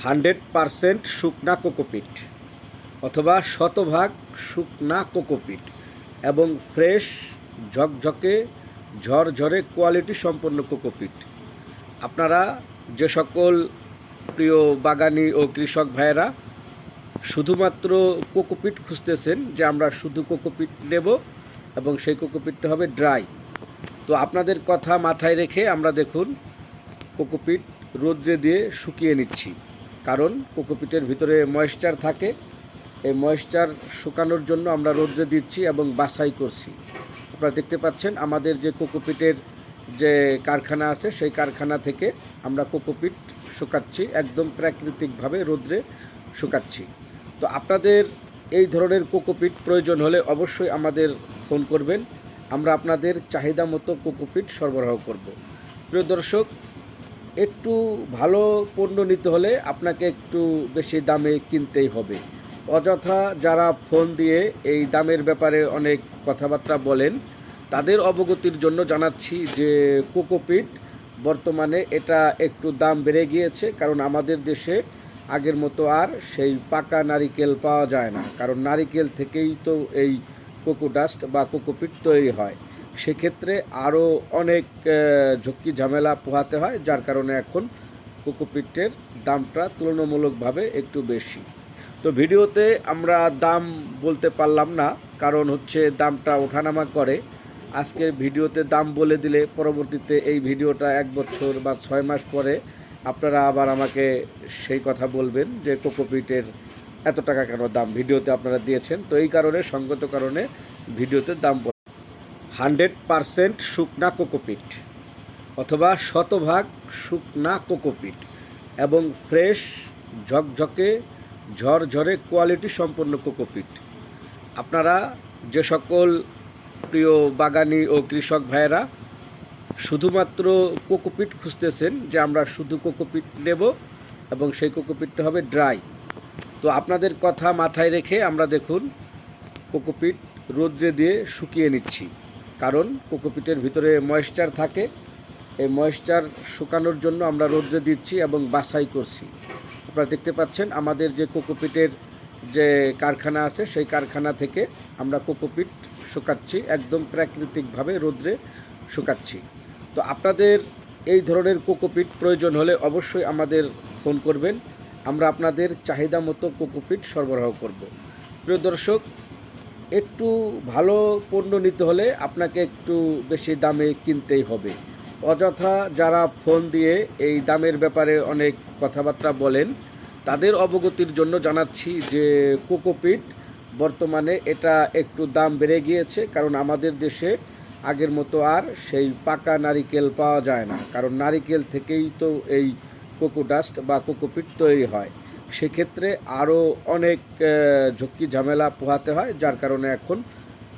100% শুকনা কোকোপিট অথবা শতভাগ শুকনা কোকোপিট এবং ফ্রেশ ঝকঝকে ঝরঝরে কোয়ালিটি সম্পন্ন কোকোপিট। আপনারা যে সকল প্রিয় বাগানি ও কৃষক ভাইয়েরা শুধুমাত্র কোকোপিট খুঁজতেছেন যে আমরা শুধু কোকোপিট নেব এবং সেই কোকোপিটটা হবে ড্রাই, তো আপনাদের কথা মাথায় রেখে আমরা দেখুন কোকোপিট রোদ্রে দিয়ে শুকিয়ে নিচ্ছি। কারণ কোকোপিটের ভিতরে ময়েশ্চার থাকে, এই ময়েশ্চার শুকানোর জন্য আমরা রোদ্রে দিচ্ছি এবং বাছাই করছি। আপনারা দেখতে পাচ্ছেন আমাদের যে কোকোপিটের যে কারখানা আছে সেই কারখানা থেকে আমরা কোকোপিট শুকাচ্ছি, একদম প্রাকৃতিকভাবে রোদ্রে শুকাচ্ছি। তো আপনাদের এই ধরনের কোকোপিট প্রয়োজন হলে অবশ্যই আমাদের ফোন করবেন, আমরা আপনাদের চাহিদা মতো কোকোপিট সরবরাহ করব। প্রিয় দর্শক, একটু ভালো পণ্য নিতে হলে আপনাকে একটু বেশি দামে কিনতেই হবে। অযথা যারা ফোন দিয়ে এই দামের ব্যাপারে অনেক কথাবার্তা বলেন তাদের অবগতির জন্য জানাচ্ছি যে কোকোপিট বর্তমানে এটা একটু দাম বেড়ে গিয়েছে, কারণ আমাদের দেশে আগের মতো আর সেই পাকা নারিকেল পাওয়া যায় না, কারণ নারিকেল থেকেই তো এই কোকো ডাস্ট বা কোকোপিট তৈরি হয়। সেক্ষেত্রে আরও অনেক ঝক্কি ঝামেলা পোহাতে হয়, যার কারণে এখন কোকোপিটের দামটা তুলনামূলকভাবে একটু বেশি। তো ভিডিওতে আমরা দাম বলতে পারলাম না, কারণ হচ্ছে দামটা ওঠানামা করে। আজকের ভিডিওতে দাম বলে দিলে পরবর্তীতে এই ভিডিওটা 1 বছর বা 6 মাস পরে আপনারা আবার আমাকে সেই কথা বলবেন যে কোকোপিটের এত টাকা কেন দাম ভিডিওতে আপনারা দিয়েছেন। তো এই কারণে, সঙ্গত কারণে ভিডিওতে দাম 100% শুকনা কোকোপিট অথবা শতভাগ শুকনা কোকোপিট এবং ফ্রেশ ঝকঝকে ঝরঝরে কোয়ালিটি সম্পন্ন কোকোপিট। আপনারা যে সকল প্রিয় বাগানি ও কৃষক ভাইয়েরা শুধুমাত্র কোকোপিট খুঁজতেছেন যে আমরা শুধু কোকোপিট নেব এবং সেই কোকোপিটটা হবে ড্রাই, তো আপনাদের কথা মাথায় রেখে আমরা দেখুন কোকোপিট রোদ্রে দিয়ে শুকিয়ে নিচ্ছি। কারণ কোকোপিটের ভিতরে ময়েশ্চার থাকে, এই ময়েশ্চার শুকানোর জন্য আমরা রোদ্রে দিচ্ছি এবং বাছাই করছি। আপনারা দেখতে পাচ্ছেন আমাদের যে কোকোপিটের যে কারখানা আছে সেই কারখানা থেকে আমরা কোকোপিট শুকাচ্ছি, একদম প্রাকৃতিকভাবে রোদ্রে শুকাচ্ছি। তো আপনাদের এই ধরনের কোকোপিট প্রয়োজন হলে অবশ্যই আমাদের ফোন করবেন, আমরা আপনাদের চাহিদা মতো কোকোপিট সরবরাহ করব। প্রিয় দর্শক, একটু ভালো পণ্য নিতে হলে আপনাকে একটু বেশি দামে কিনতেই হবে। অযথা যারা ফোন দিয়ে এই দামের ব্যাপারে অনেক কথাবার্তা বলেন তাদের অবগতির জন্য জানাচ্ছি যে কোকোপিট বর্তমানে এটা একটু দাম বেড়ে গিয়েছে, কারণ আমাদের দেশে আগের মতো আর সেই পাকা নারিকেল পাওয়া যায় না, কারণ নারিকেল থেকেই তো এই কোকো ডাস্ট বা কোকোপিট তৈরি হয়। সেক্ষেত্রে আরও অনেক ঝক্কি ঝামেলা পোহাতে হয়, যার কারণে এখন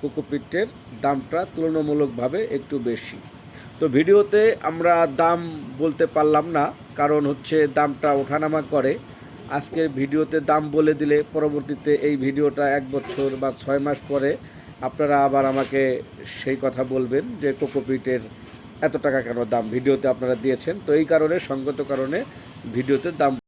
কোকোপিটের দামটা তুলনামূলকভাবে একটু বেশি। তো ভিডিওতে আমরা দাম বলতে পারলাম না, কারণ হচ্ছে দামটা ওঠানামা করে। আজকের ভিডিওতে দাম বলে দিলে পরবর্তীতে এই ভিডিওটা 1 বছর বা 6 মাস পরে আপনারা আবার আমাকে সেই কথা বলবেন যে কোকোপিটের এত টাকা কেন দাম ভিডিওতে আপনারা দিয়েছেন। তো এই কারণে, সঙ্গত কারণে ভিডিওতে দাম